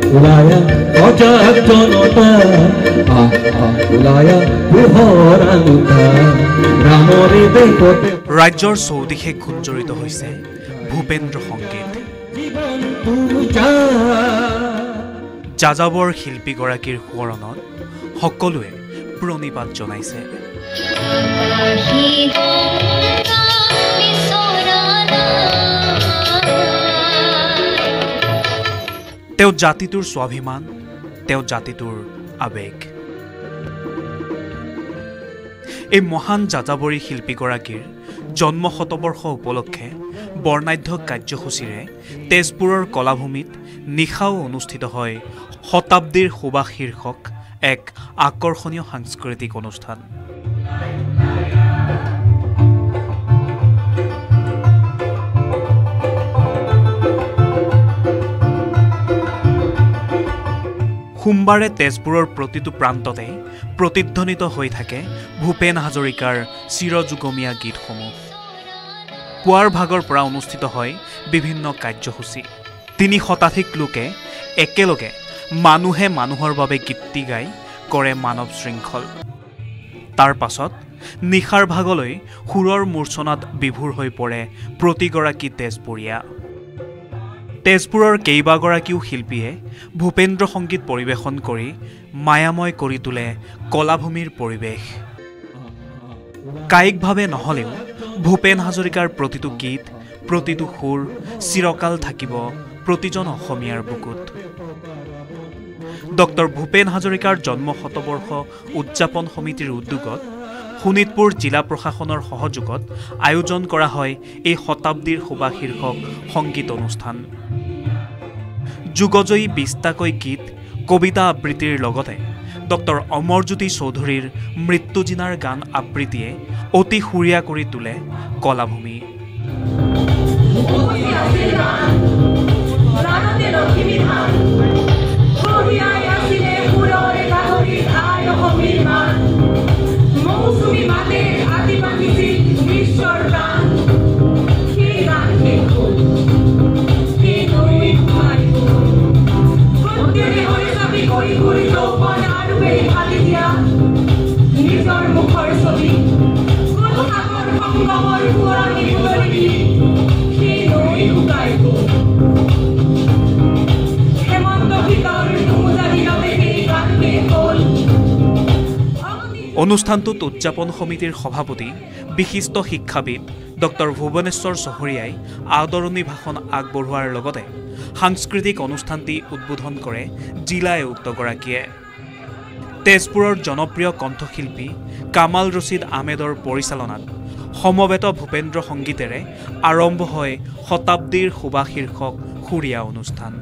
উলায়া অজাক জনতা উলায়া পোহৰ আলোকা ৰামৰে দেশতে ৰাজ্যৰ চৌদিশে গুঞ্জৰিত হৈছে ভূপেন্দ্ৰ সংগীত যাযাবৰ শিল্পীগৰাকীৰ সোঁৱৰণত সকলোৱে প্ৰণিপাত জনাইছে তেওঁ জাতিটোৰ স্বাভিমান তেওঁ জাতিটোৰ আবেগ এই মহান যাযাবৰী শিল্পীগৰাকীৰ জন্ম শতবৰ্ষ উপলক্ষে বৰ্ণাঢ্য কাৰ্যসূচীৰে তেজপুৰৰ কলাভূমিত নিশাও অনুষ্ঠিত হয় শতাব্দীৰ সুবাস শীৰ্ষক এক আকৰ্ষণীয় সাংস্কৃতিক অনুষ্ঠান সোমবাৰে তেজপুৰৰ প্ৰতিটো প্ৰান্ততে প্ৰতিধ্বনিত হৈ থাকে ভূপেন হাজৰিকাৰ চিৰযুগমীয়া গীতসমূহ পুৱাৰ ভাগৰ পৰা অনুষ্ঠিত হয় বিভিন্ন কাৰ্যসূচী ৩০ শতাধিক লোকে একেলগে মানুহে মানুহৰ বাবে গীতি গাই কৰে মানৱ শৃংখল তাৰ পাছত নিশাৰ ভাগলৈ সুৰৰ মূৰ্ছনাত বিভোৰ হৈ পৰে প্ৰতিগৰাকী তেজপুৰীয়া তেজপুৰৰ কেইবাগৰাকীও শিল্পীয়ে ভূপেন্দ্ৰ সংগীত পৰিৱেশন কৰি মায়াময় কৰি তোলে কলাভূমিৰ পৰিৱেশ কায়িকভাৱে নহলেও ভূপেন হাজৰিকাৰ প্ৰতিটো গীত প্ৰতিটো সুৰ চিৰকাল থাকিব প্ৰতিজন অসমীয়াৰ বুকুত ডক্টৰ ভূপেন হাজৰিকাৰ জন্ম শতবৰ্ষ উদযাপন সমিতিৰ উদ্যোগত শোণিতপুৰ জিলা প্ৰশাসনৰ সহযোগত আয়োজন কৰা হয় এই শতাব্দীৰ সুবাস শীৰ্ষক সংগীত অনুষ্ঠান যুগজয়ী ২০টাকৈ গীত কবিতা আবৃত্তিৰ লগতে ডক্টৰ অমৰজ্যোতি চৌধুৰীৰ মৃত্যুজিনাৰ গান আবৃত্তিয়ে অতি সুৰীয়া কৰি তোলে কলাভূমি অনুষ্ঠানটোত উদযাপন সমিতিৰ সভাপতি বিশিষ্ট শিক্ষাবিদ ডক্টৰ ভুৱনেশ্বৰ চহৰীয়াই আদৰণি ভাষণ আগবঢ়োৱাৰ লগতে সাংস্কৃতিক অনুষ্ঠানটি উদ্বোধন কৰে জিলা আয়ুক্তগৰাকীয়ে তেজপুৰৰ জনপ্ৰিয় কণ্ঠশিল্পী কামাল ৰছিদ আহমেদৰ পৰিচালনাত সমবেত ভূপেন্দ্ৰ সংগীতেৰে আৰম্ভ হয় শতাব্দীৰ সুবাস শীৰ্ষক সুৰীয়া অনুষ্ঠান